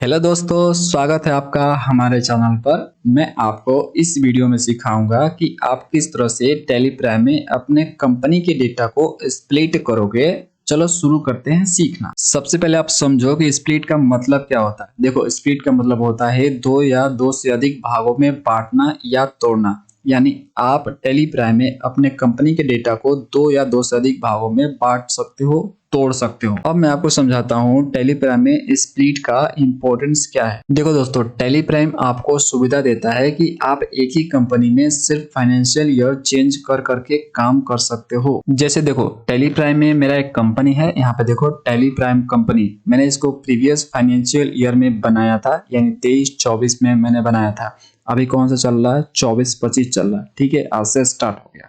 Hello दोस्तों, स्वागत है आपका हमारे चैनल पर। मैं आपको इस वीडियो में सिखाऊंगा कि आप किस तरह से टैली प्राइम में अपने कंपनी के डेटा को स्प्लिट करोगे। चलो शुरू करते हैं सीखना। सबसे पहले आप समझो कि स्प्लिट का मतलब क्या होता है। देखो, स्प्लिट का मतलब होता है दो या दो से अधिक भागों में बांटना या तोड़ना। यानी आप टैली प्राइम में अपने कंपनी के डेटा को दो या दो से अधिक भागों में बांट सकते हो, तोड़ सकते हो। अब मैं आपको समझाता हूँ टैली प्राइम में स्प्लिट का इंपॉर्टेंस क्या है। देखो दोस्तों, टैली प्राइम आपको सुविधा देता है कि आप एक ही कंपनी में सिर्फ फाइनेंशियल ईयर चेंज कर करके काम कर सकते हो। जैसे देखो, टैली प्राइम में मेरा एक कंपनी है, यहाँ पे देखो टैली प्राइम कंपनी। मैंने इसको प्रीवियस फाइनेंशियल ईयर में बनाया था, यानी 23-24 में मैंने बनाया था। अभी कौन सा चल रहा है? 24-25 चल रहा है। ठीक है, आज से स्टार्ट हो गया।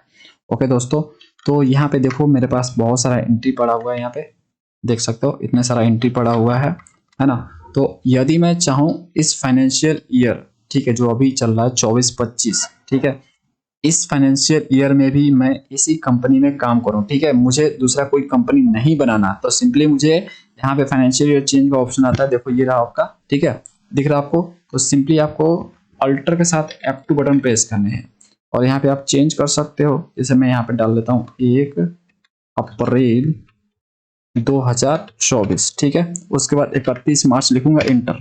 ओके दोस्तों, तो यहाँ पे देखो मेरे पास बहुत सारा एंट्री पड़ा हुआ है। यहाँ पे देख सकते हो इतना सारा एंट्री पड़ा हुआ है ना। तो यदि मैं चाहूँ इस फाइनेंशियल ईयर, ठीक है, जो अभी चल रहा है 24-25, ठीक है, इस फाइनेंशियल ईयर में भी मैं इसी कंपनी में काम करूँ, ठीक है, मुझे दूसरा कोई कंपनी नहीं बनाना, तो सिंपली मुझे यहाँ पे फाइनेंशियल ईयर चेंज का ऑप्शन आता है। देखो ये रहा आपका, ठीक है, दिख रहा आपको। तो सिंपली आपको अल्टर के साथ F2 बटन प्रेस करने हैं और यहाँ पे आप चेंज कर सकते हो। जैसे मैं यहाँ पे डाल देता हूँ 1 अप्रैल 2024, ठीक है। उसके बाद 31 मार्च लिखूंगा, इंटर।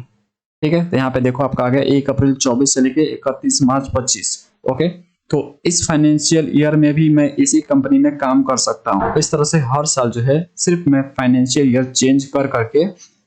ठीक है, तो यहाँ पे देखो आपका आ गया 1 अप्रैल 24 से लेके 31 मार्च 25। ओके, तो इस फाइनेंशियल ईयर में भी मैं इसी कंपनी में काम कर सकता हूँ। इस तरह से हर साल जो है सिर्फ मैं फाइनेंशियल ईयर चेंज कर करके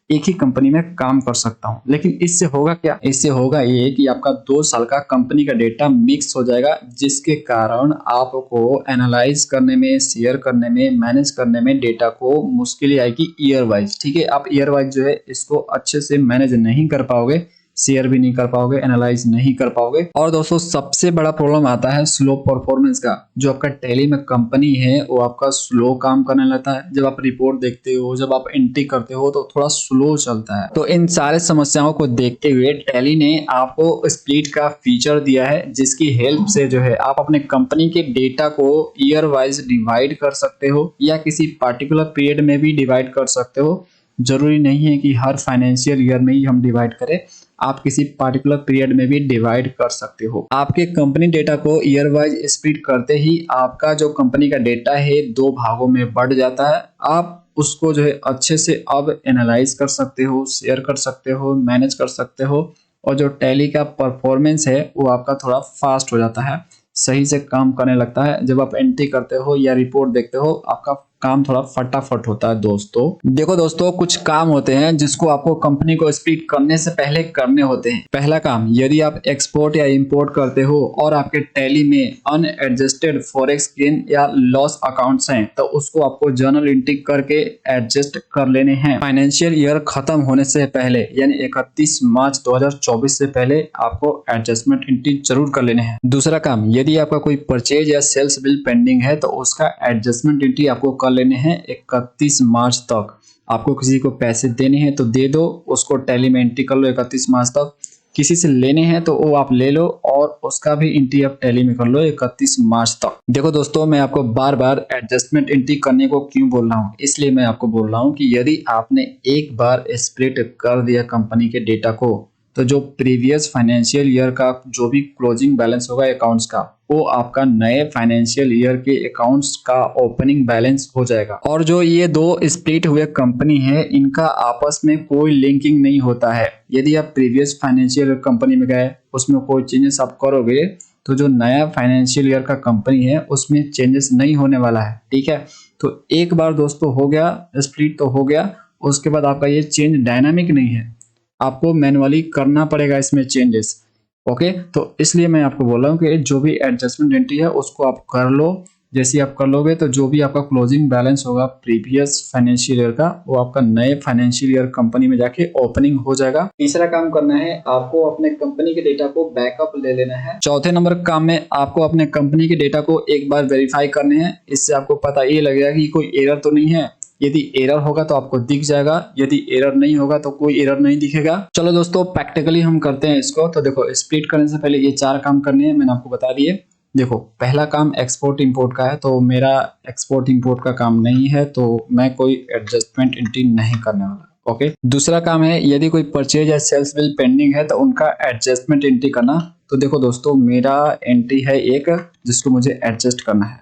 एक ही कंपनी में काम कर सकता हूँ। लेकिन इससे होगा क्या? इससे होगा ये कि आपका 2 साल का कंपनी का डेटा मिक्स हो जाएगा, जिसके कारण आपको एनालाइज करने में, शेयर करने में, मैनेज करने में डेटा को मुश्किल आएगी ईयर वाइज। ठीक है, आप ईयर वाइज जो है इसको अच्छे से मैनेज नहीं कर पाओगे, शेयर भी नहीं कर पाओगे, एनालाइज नहीं कर पाओगे। और दोस्तों, सबसे बड़ा प्रॉब्लम आता है स्लो परफॉर्मेंस का। जो आपका टैली में कंपनी है वो आपका स्लो काम करने लगता है। जब आप रिपोर्ट देखते हो, जब आप एंट्री करते हो तो थोड़ा स्लो चलता है। तो इन सारे समस्याओं को देखते हुए टैली ने आपको स्प्लिट का फीचर दिया है, जिसकी हेल्प से जो है आप अपने कंपनी के डेटा को ईयर वाइज डिवाइड कर सकते हो या किसी पार्टिकुलर पीरियड में भी डिवाइड कर सकते हो। जरूरी नहीं है कि हर फाइनेंशियल ईयर में ही हम डिवाइड करें, आप किसी पार्टिकुलर पीरियड में भी डिवाइड कर सकते हो। आपके कंपनी डेटा को ईयर वाइज स्प्लिट करते ही आपका जो कंपनी का डेटा है 2 भागों में बढ़ जाता है। आप उसको जो है अच्छे से अब एनालाइज कर सकते हो, शेयर कर सकते हो, मैनेज कर सकते हो। और जो टैली का परफॉर्मेंस है वो आपका थोड़ा फास्ट हो जाता है, सही से काम करने लगता है। जब आप एंट्री करते हो या रिपोर्ट देखते हो, आपका काम थोड़ा फटाफट होता है। दोस्तों देखो दोस्तों, कुछ काम होते हैं जिसको आपको कंपनी को स्प्लिट करने से पहले करने होते हैं। पहला काम, यदि आप एक्सपोर्ट या इंपोर्ट करते हो और आपके टैली में अनएडजस्टेड फॉरेक्स गेन या लॉस अकाउंट्स हैं, तो उसको आपको जर्नल एंट्री करके एडजस्ट कर लेने हैं। फाइनेंशियल ईयर खत्म होने से पहले, यानी 31 मार्च 2024 से पहले आपको एडजस्टमेंट एंट्री जरूर कर लेने हैं। दूसरा काम, यदि आपका कोई परचेज या सेल्स बिल पेंडिंग है तो उसका एडजस्टमेंट एंट्री आपको कर लेने हैं 31 मार्च तक। आपको किसी को पैसे देने हैं तो दे दो, उसको टैली में एंट्री कर लो 31 मार्च तक। किसी से लेने हैं तो वो आप ले लो और उसका भी एंट्री आप टैली में कर लो 31 मार्च तक। देखो दोस्तों, मैं आपको बार बार एडजस्टमेंट एंट्री करने को क्यों बोल रहा हूँ, इसलिए मैं आपको बोल रहा हूँ कि यदि आपने एक बार स्प्लिट कर दिया कंपनी के डेटा को, तो जो प्रीवियस फाइनेंशियल ईयर का जो भी क्लोजिंग बैलेंस होगा अकाउंट्स का, वो आपका नए फाइनेंशियल ईयर के अकाउंट्स का ओपनिंग बैलेंस हो जाएगा। और जो ये 2 स्प्लिट हुए कंपनी है, इनका आपस में कोई लिंकिंग नहीं होता है। यदि आप प्रीवियस फाइनेंशियल ईयर कंपनी में गए, उसमें कोई चेंजेस आप करोगे, तो जो नया फाइनेंशियल ईयर का कंपनी है उसमें चेंजेस नहीं होने वाला है। ठीक है, तो एक बार दोस्तों हो गया स्प्लिट तो हो गया, उसके बाद आपका ये चेंज डायनामिक नहीं है, आपको मैनुअली करना पड़ेगा इसमें चेंजेस। ओके, तो इसलिए मैं आपको बोल रहा हूँ कि जो भी एडजस्टमेंट एंट्री है उसको आप कर लो। जैसे आप कर लोगे तो जो भी आपका क्लोजिंग बैलेंस होगा प्रीवियस फाइनेंशियल ईयर का, वो आपका नए फाइनेंशियल ईयर कंपनी में जाके ओपनिंग हो जाएगा। तीसरा काम करना है, आपको अपने कंपनी के डेटा को बैकअप ले लेना है। चौथे नंबर काम में आपको अपने कंपनी के डेटा को एक बार वेरीफाई करने हैं। इससे आपको पता ये लगेगा कि कोई एरर तो नहीं है। यदि एरर होगा तो आपको दिख जाएगा, यदि एरर नहीं होगा तो कोई एरर नहीं दिखेगा। चलो दोस्तों, प्रैक्टिकली हम करते हैं इसको। तो देखो, स्प्लिट करने से पहले ये 4 काम करने हैं, मैंने आपको बता दिए। देखो, पहला काम एक्सपोर्ट इंपोर्ट का है, तो मेरा एक्सपोर्ट इंपोर्ट का काम नहीं है, तो मैं कोई एडजस्टमेंट एंट्री नहीं करने वाला। ओके। दूसरा काम है यदि कोई परचेज या सेल्स बिल पेंडिंग है तो उनका एडजस्टमेंट एंट्री करना। तो देखो दोस्तों मेरा एंट्री है एक जिसको मुझे एडजस्ट करना है।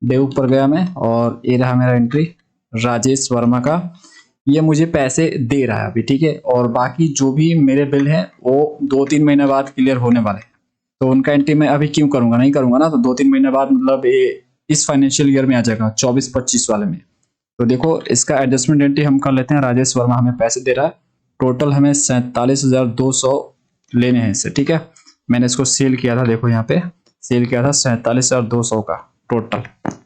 डेव पर गया मैं और ये रहा मेरा एंट्री राजेश वर्मा का। ये मुझे पैसे दे रहा है अभी, ठीक है। और बाकी जो भी मेरे बिल है वो 2-3 महीने बाद क्लियर होने वाले हैं। तो उनका एंट्री मैं अभी क्यों करूंगा, नहीं करूंगा ना। तो 2-3 महीने बाद मतलब ये इस फाइनेंशियल ईयर में आ जाएगा 24-25 वाले में। तो देखो इसका एडजस्टमेंट एंट्री हम कर लेते हैं। राजेश वर्मा हमें पैसे दे रहा है, टोटल हमें 47,200 लेने हैं इससे, ठीक है। मैंने इसको सेल किया था, देखो यहाँ पे सेल किया था 47,200 का टोटल।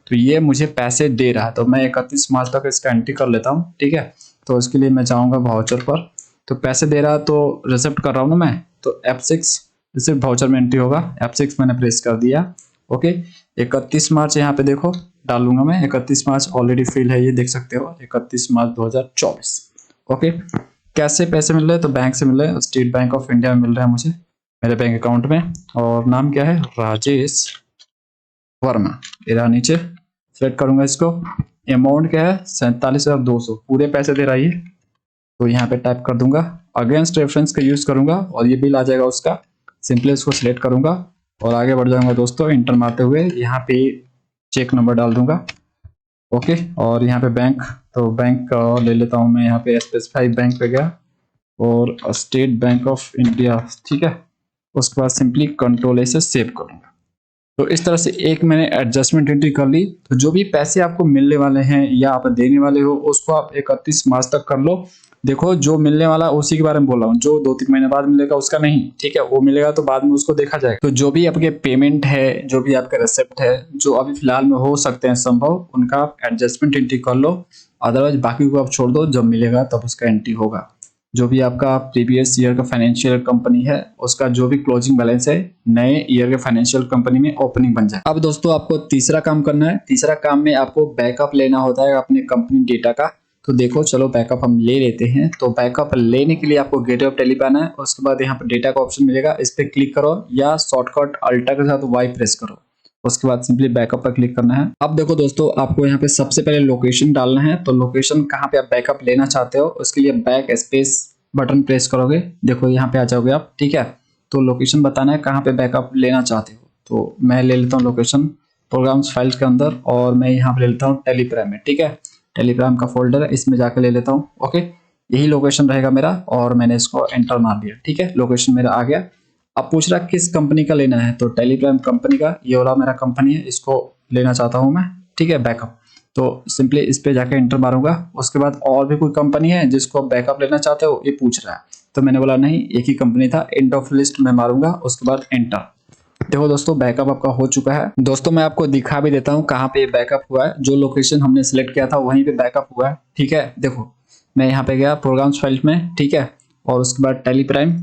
तो ये मुझे पैसे दे रहा है तो मैं 31 मार्च तक इसका एंट्री कर लेता हूँ, ठीक है। तो इसके लिए मैं जाऊंगा वाउचर पर। तो पैसे दे रहा है तो रिसिप्ट कर रहा हूँ ना मैं, तो F6 रिसिप्ट वाउचर में एंट्री होगा। F6 मैंने प्रेस कर दिया। ओके, 31 मार्च यहाँ पे देखो डालूंगा मैं। 31 मार्च ऑलरेडी फिल है, ये देख सकते हो 31 मार्च 2024। ओके, कैसे पैसे मिल रहे हैं तो बैंक से मिल रहे हैं, स्टेट बैंक ऑफ इंडिया में मिल रहा है मुझे मेरे बैंक अकाउंट में। और नाम क्या है, राजेश वर्मा। इधर नीचे सेलेक्ट करूंगा इसको। अमाउंट क्या है 47,200, पूरे पैसे दे रहा है ये। तो यहाँ पे टाइप कर दूंगा, अगेंस्ट रेफरेंस का यूज करूंगा और ये बिल आ जाएगा उसका। सिंपली इसको सिलेक्ट करूंगा और आगे बढ़ जाऊंगा दोस्तों। इंटर मारते हुए यहाँ पे चेक नंबर डाल दूंगा। ओके, और यहाँ पे बैंक, तो बैंक का ले लेता हूँ मैं। यहाँ पे स्पेसिफाई बैंक पे गया और स्टेट बैंक ऑफ इंडिया, ठीक है। उसके बाद सिंपली कंट्रोल ए से सेव करूंगा। तो इस तरह से एक मैंने एडजस्टमेंट एंट्री कर ली। तो जो भी पैसे आपको मिलने वाले हैं या आप देने वाले हो उसको आप 31 मार्च तक कर लो। देखो जो मिलने वाला उसी के बारे में बोल रहा हूँ, जो 2-3 महीने बाद मिलेगा उसका नहीं, ठीक है। वो मिलेगा तो बाद में उसको देखा जाएगा। तो जो भी आपके पेमेंट है, जो भी आपका रिसिप्ट है, जो अभी फिलहाल में हो सकते हैं संभव, उनका आप एडजस्टमेंट एंट्री कर लो। अदरवाइज बाकी को आप छोड़ दो, जब मिलेगा तब उसका एंट्री होगा। जो भी आपका प्रीवियस ईयर का फाइनेंशियल कंपनी है उसका जो भी क्लोजिंग बैलेंस है नए ईयर के फाइनेंशियल कंपनी में ओपनिंग बन जाए। अब दोस्तों आपको तीसरा काम करना है। तीसरा काम में आपको बैकअप लेना होता है अपने कंपनी डेटा का। तो देखो चलो बैकअप हम ले लेते हैं। तो बैकअप लेने के लिए आपको गेटवे ऑफ टैली पे आना है। उसके बाद यहाँ पर डेटा का ऑप्शन मिलेगा, इस पर क्लिक करो या शॉर्टकट अल्टर के साथ वाई प्रेस करो। उसके बाद सिंपली बैकअप पर क्लिक करना है। अब देखो दोस्तों आपको यहाँ पे सबसे पहले लोकेशन डालना है। तो लोकेशन कहाँ पे आप बैकअप लेना चाहते हो उसके लिए बैक स्पेस बटन प्रेस करोगे, देखो यहाँ पे आ जाओगे आप, ठीक है। तो लोकेशन बताना है कहाँ पे बैकअप लेना चाहते हो। तो मैं ले लेता हूँ लोकेशन प्रोग्राम्स फाइल्स के अंदर, और मैं यहाँ पे ले लेता हूँ टेलीग्राम में, ठीक है। टेलीग्राम का फोल्डर है, इसमें जाकर ले लेता हूँ। ओके, यही लोकेशन रहेगा मेरा और मैंने इसको एंटर मार दिया, ठीक है। लोकेशन मेरा आ गया। अब पूछ रहा किस कंपनी का लेना है, तो टेलीग्राम कंपनी का, ये वाला मेरा कंपनी है, इसको लेना चाहता हूँ मैं, ठीक है, बैकअप। तो सिंपली इस पे जाके एंटर मारूंगा। उसके बाद और भी कोई कंपनी है जिसको आप बैकअप लेना चाहते हो, ये पूछ रहा है। तो मैंने बोला नहीं, एक ही कंपनी था, एंड ऑफ लिस्ट में मारूंगा। उसके बाद एंटर। देखो दोस्तों बैकअप आपका हो चुका है। दोस्तों मैं आपको दिखा भी देता हूँ कहाँ पे बैकअप हुआ है। जो लोकेशन हमने सिलेक्ट किया था वहीं पे बैकअप हुआ है, ठीक है। देखो मैं यहाँ पे गया प्रोग्राम्स फाइल में, ठीक है, और उसके बाद टेलीप्राइम।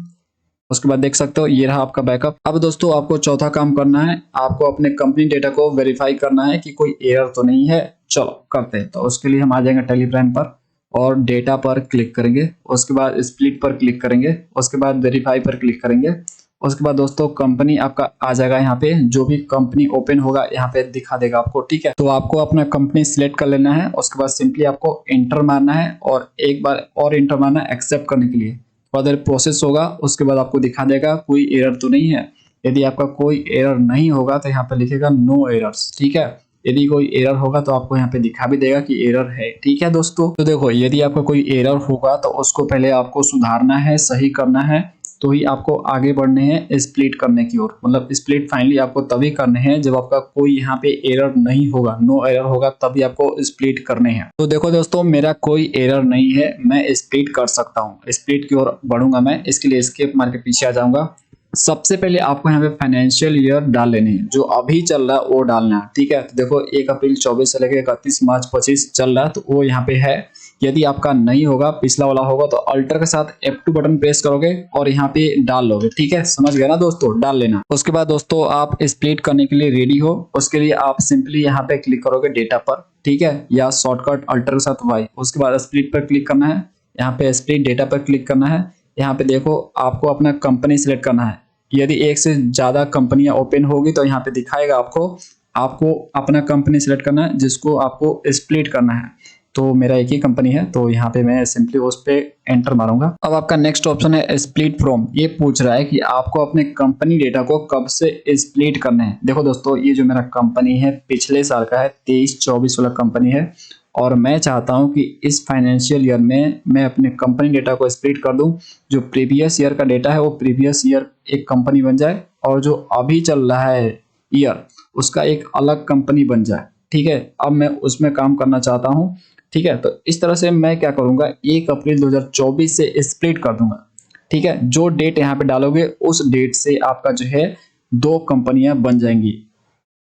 उसके बाद देख सकते हो ये रहा आपका बैकअप। अब दोस्तों आपको चौथा काम करना है, आपको अपने कंपनी डेटा को वेरीफाई करना है कि कोई एरर तो नहीं है। चलो करते हैं। तो उसके लिए हम आ जाएंगे टेलीप्राइम पर और डेटा पर क्लिक करेंगे। उसके बाद स्प्लिट पर क्लिक करेंगे। उसके बाद वेरीफाई पर क्लिक करेंगे। उसके बाद दोस्तों कंपनी आपका आ जाएगा यहाँ पे, जो भी कंपनी ओपन होगा यहाँ पे दिखा देगा आपको, ठीक है। तो आपको अपना कंपनी सिलेक्ट कर लेना है। उसके बाद सिंपली आपको एंटर मारना है और एक बार और एंटर मारना है एक्सेप्ट करने के लिए। फर्दर प्रोसेस होगा, उसके बाद आपको दिखा देगा कोई एरर तो नहीं है। यदि आपका कोई एरर नहीं होगा तो यहाँ पे लिखेगा नो एरर्स, ठीक है। यदि कोई एरर होगा तो आपको यहाँ पे दिखा भी देगा कि एरर है, ठीक है दोस्तों। तो देखो यदि आपका कोई एरर होगा तो उसको पहले आपको सुधारना है, सही करना है, तो ही आपको आगे बढ़ने हैं स्प्लिट करने की ओर। मतलब स्प्लिट फाइनली आपको तभी करने हैं जब आपका कोई यहाँ पे एरर नहीं होगा, नो एरर होगा, तभी आपको स्प्लिट करने हैं। तो देखो दोस्तों मेरा कोई एरर नहीं है, मैं स्प्लिट कर सकता हूँ। स्प्लिट की ओर बढ़ूंगा मैं, इसके लिए एस्केप मार के पीछे आ जाऊंगा। सबसे पहले आपको यहाँ पे फाइनेंशियल ईयर डाल लेने हैं, जो अभी चल रहा है वो डालना है, ठीक है। तो देखो 1 अप्रैल 24 से लेकर 31 मार्च 25 चल रहा है, तो वो यहाँ पे है। यदि आपका नहीं होगा, पिछला वाला होगा, तो अल्टर के साथ F2 बटन प्रेस करोगे और यहाँ पे डाल लोगे, ठीक है। समझ गया ना दोस्तों, डाल लेना। उसके बाद दोस्तों आप स्प्लिट करने के लिए रेडी हो। उसके लिए आप सिंपली यहाँ पे क्लिक करोगे डेटा पर, ठीक है, या शॉर्टकट अल्टर के साथ वाई। उसके बाद स्प्लिट पर क्लिक करना है, यहाँ पे स्प्लिट डेटा पर क्लिक करना है। यहाँ पे देखो आपको अपना कंपनी सिलेक्ट करना है। यदि एक से ज्यादा कंपनियां ओपन होगी तो यहाँ पे दिखाएगा आपको अपना कंपनी सिलेक्ट करना है जिसको आपको स्प्लिट करना है। तो मेरा एक ही कंपनी है, तो यहाँ पे मैं सिंपली उस पे एंटर मारूंगा। अब आपका नेक्स्ट ऑप्शन है स्प्लिट फ्रॉम। ये पूछ रहा है कि आपको अपने कंपनी डेटा को कब से स्प्लिट करना है। देखो दोस्तों, ये जो मेरा कंपनी है पिछले साल का है, 23-24 वाला कंपनी है, और मैं चाहता हूं कि इस फाइनेंशियल ईयर में मैं अपने कंपनी डेटा को स्प्लिट कर दूं। जो प्रीवियस ईयर का डेटा है वो प्रीवियस ईयर एक कंपनी बन जाए, और जो अभी चल रहा है ईयर उसका एक अलग कंपनी बन जाए। ठीक है, अब मैं उसमें काम करना चाहता हूं। ठीक है, तो इस तरह से मैं क्या करूंगा, 1 अप्रैल 2024 से स्प्लिट कर दूंगा। ठीक है, जो डेट यहाँ पे डालोगे उस डेट से आपका जो है 2 कंपनियां बन जाएंगी।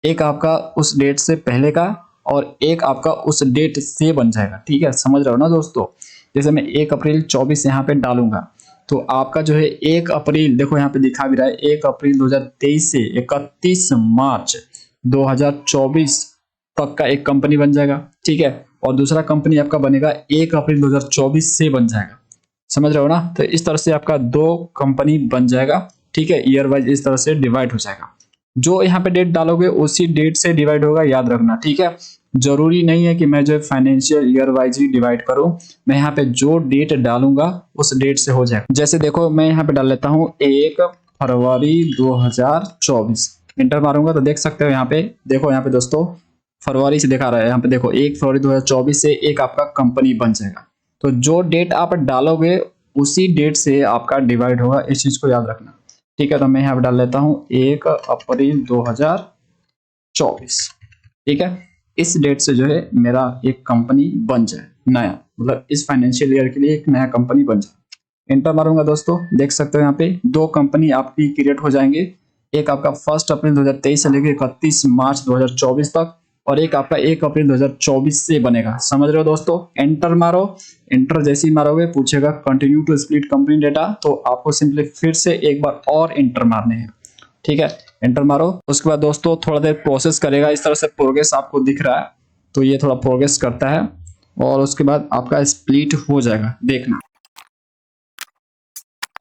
एक आपका उस डेट से पहले का और एक आपका उस डेट से बन जाएगा। ठीक है, समझ रहे हो ना दोस्तों। जैसे मैं 1 अप्रैल 24 यहाँ पे डालूंगा, तो आपका जो है 1 अप्रैल, देखो यहाँ पे दिखा भी रहा है, 1 अप्रैल 2023 से 31 मार्च 2024 तक का एक कंपनी बन जाएगा। ठीक है, और दूसरा कंपनी आपका बनेगा 1 अप्रैल 2024 से बन जाएगा। समझ रहे हो ना। तो इस तरह से आपका 2 कंपनी बन जाएगा। ठीक है, ईयर वाइज इस तरह से डिवाइड हो जाएगा। जो यहाँ पे डेट डालोगे उसी डेट से डिवाइड होगा, याद रखना। ठीक है, जरूरी नहीं है कि मैं जो फाइनेंशियल ईयर वाइज ही डिवाइड करूं। मैं यहाँ पे जो डेट डालूंगा उस डेट से हो जाएगा। जैसे देखो मैं यहाँ पे डाल लेता हूँ 1 फरवरी 2024, इंटर मारूंगा तो देख सकते हो यहाँ पे। देखो यहाँ पे दोस्तों फरवरी से दिखा रहा है, यहाँ पे देखो 1 फरवरी 2024 से एक आपका कंपनी बन जाएगा। तो जो डेट आप डालोगे उसी डेट से आपका डिवाइड होगा, इस चीज को याद रखना। ठीक है, तो मैं यहाँ पे डाल लेता हूँ 1 अप्रैल 2024। ठीक है, इस डेट से जो है मेरा एक कंपनी बन जाए नया, मतलब इस फाइनेंशियल ईयर के लिए एक नया कंपनी बन जाए। इंटर मारूंगा दोस्तों, देख सकते हो यहाँ पे 2 कंपनी आपकी क्रिएट हो जाएंगे। एक आपका 1 अप्रैल 2023 से लेकर 31 मार्च 2024 तक, और एक आपका 1 अप्रैल 2024 से बनेगा। समझ रहे हो दोस्तों। एंटर मारो, एंटर जैसे ही मारोगे पूछेगा continue to split company data, तो आपको सिंपली फिर से एक बार और एंटर मारने हैं। ठीक है, एंटर मारो। उसके बाद दोस्तों थोड़ा देर प्रोसेस करेगा। इस तरह से प्रोग्रेस आपको दिख रहा है, तो ये थोड़ा प्रोग्रेस करता है और उसके बाद आपका स्प्लिट हो जाएगा। देखना,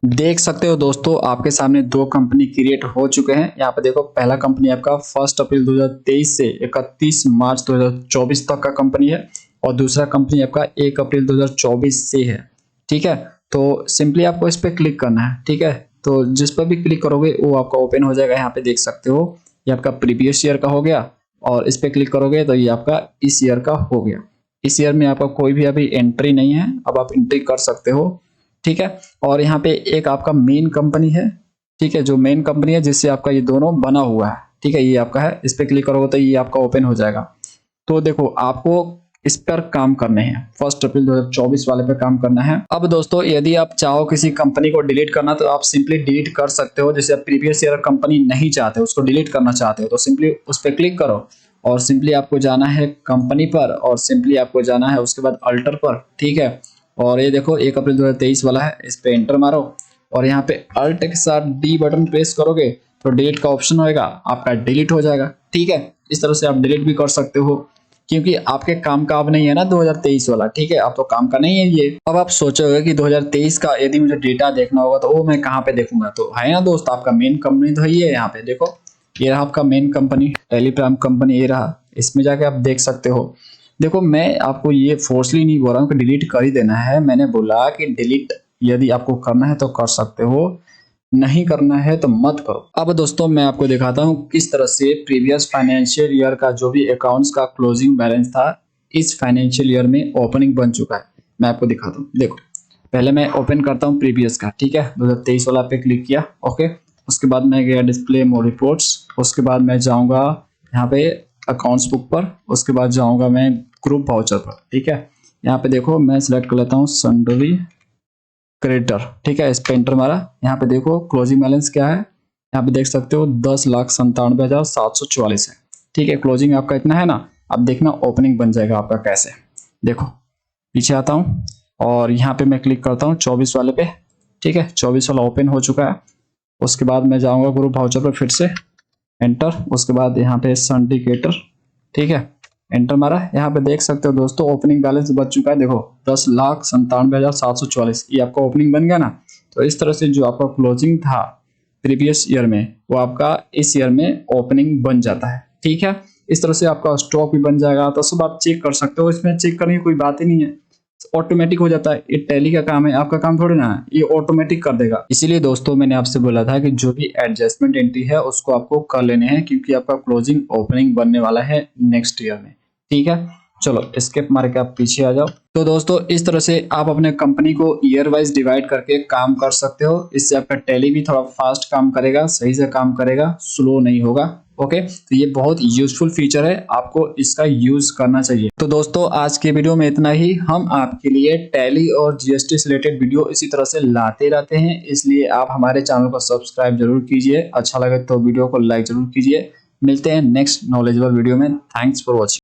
देख सकते हो दोस्तों आपके सामने 2 कंपनी क्रिएट हो चुके हैं। यहाँ पे देखो पहला कंपनी आपका 1 अप्रैल 2023 से 31 मार्च 2024 तक का कंपनी है, और दूसरा कंपनी आपका 1 अप्रैल 2024 से है। ठीक है, तो सिंपली आपको इस पर क्लिक करना है। ठीक है, तो जिस पर भी क्लिक करोगे वो आपका ओपन हो जाएगा। यहाँ पे देख सकते हो ये आपका प्रीवियस ईयर का हो गया, और इस पर क्लिक करोगे तो ये आपका इस ईयर का हो गया। इस ईयर में आपका कोई भी अभी एंट्री नहीं है, अब आप एंट्री कर सकते हो। ठीक है, और यहाँ पे एक आपका मेन कंपनी है। ठीक है, जो मेन कंपनी है जिससे आपका ये दोनों बना हुआ है। ठीक है, ये आपका है, इस पे क्लिक करोगे तो ये आपका ओपन हो जाएगा। तो देखो आपको इस पर काम करने हैं, 1 अप्रैल 2024 वाले पे काम करना है। अब दोस्तों यदि आप चाहो किसी कंपनी को डिलीट करना तो आप सिंपली डिलीट कर सकते हो। जैसे आप प्रीवियस ईयर कंपनी नहीं चाहते, उसको डिलीट करना चाहते हो, तो सिंपली उस पर क्लिक करो और सिंपली आपको जाना है कंपनी पर, और सिंपली आपको जाना है उसके बाद अल्टर पर। ठीक है, और ये देखो 1 अप्रैल 2023 वाला है, इस पे एंटर मारो और यहाँ पे अल्ट के साथ डी बटन प्रेस करोगे तो डिलीट का ऑप्शन होएगा, आपका डिलीट हो जाएगा। ठीक है, इस तरह से आप डिलीट भी कर सकते हो, क्योंकि आपके काम का अब नहीं है ना 2023 वाला। ठीक है, अब तो काम का नहीं है ये। अब आप सोचोगे कि 2023 का यदि मुझे डेटा देखना होगा तो वो मैं कहाँ पे देखूंगा, तो है ना दोस्त आपका मेन कंपनी तो ये है। यहाँ पे देखो ये रहा आपका मेन कंपनी, टेलीग्राम कंपनी ये रहा, इसमें जाके आप देख सकते हो। देखो मैं आपको ये फोर्सली नहीं बोल रहा हूँ कि डिलीट कर ही देना है, मैंने बोला कि डिलीट यदि आपको करना है तो कर सकते हो, नहीं करना है तो मत करो। अब दोस्तों मैं आपको दिखाता हूँ किस तरह से प्रीवियस फाइनेंशियल ईयर का जो भी अकाउंट्स का क्लोजिंग बैलेंस था इस फाइनेंशियल ईयर में ओपनिंग बन चुका है। मैं आपको दिखाता हूँ। देखो पहले मैं ओपन करता हूँ प्रीवियस का। ठीक है, 2023 वाला पे क्लिक किया, ओके। उसके बाद मैं गया डिस्प्ले मोर रिपोर्ट्स, उसके बाद मैं जाऊँगा यहाँ पे अकाउंट्स बुक पर, उसके बाद जाऊँगा मैं ग्रुप वाउचर पर। ठीक है, यहाँ पे देखो मैं सिलेक्ट कर लेता हूँ सन्डरी क्रेडिटर। ठीक है, इस पे एंटर मारा। यहाँ पे देखो क्लोजिंग बैलेंस क्या है, यहाँ पे देख सकते हो 10,97,744 है। ठीक है, क्लोजिंग आपका इतना है ना। अब देखना ओपनिंग बन जाएगा आपका कैसे। देखो पीछे आता हूँ और यहाँ पे मैं क्लिक करता हूँ 24 वाले पे। ठीक है, 24 वाला ओपन हो चुका है। उसके बाद मैं जाऊँगा ग्रुप वाउचर पर, फिर से एंटर, उसके बाद यहाँ पे सिंडिकेटर। ठीक है, एंटर मारा। यहाँ पे देख सकते हो दोस्तों ओपनिंग बैलेंस बच चुका है। देखो 10,97,744 ये आपका ओपनिंग बन गया ना। तो इस तरह से जो आपका क्लोजिंग था प्रीवियस ईयर में वो आपका इस ईयर में ओपनिंग बन जाता है। ठीक है, इस तरह से आपका स्टॉक भी बन जाएगा, तो सब आप चेक कर सकते हो। इसमें चेक करने की कोई बात ही नहीं है, ऑटोमेटिक हो जाता है। ये टैली का काम है, आपका काम थोड़ी ना है, ये ऑटोमेटिक कर देगा। इसीलिए दोस्तों मैंने आपसे बोला था कि जो भी एडजस्टमेंट एंट्री है उसको आपको कर लेने हैं, क्योंकि आपका क्लोजिंग ओपनिंग बनने वाला है नेक्स्ट ईयर में। ठीक है, चलो स्केप मार के आप पीछे आ जाओ। तो दोस्तों इस तरह से आप अपने कंपनी को ईयर वाइज डिवाइड करके काम कर सकते हो। इससे आपका टैली भी थोड़ा फास्ट काम करेगा, सही से काम करेगा, स्लो नहीं होगा। ओके, तो ये बहुत यूजफुल फीचर है, आपको इसका यूज करना चाहिए। तो दोस्तों आज के वीडियो में इतना ही। हम आपके लिए टैली और जीएसटी से रिलेटेड वीडियो इसी तरह से लाते रहते हैं, इसलिए आप हमारे चैनल को सब्सक्राइब जरूर कीजिए। अच्छा लगे तो वीडियो को लाइक जरूर कीजिए। मिलते हैं नेक्स्ट नॉलेजेबल वीडियो में। Thanks for watching.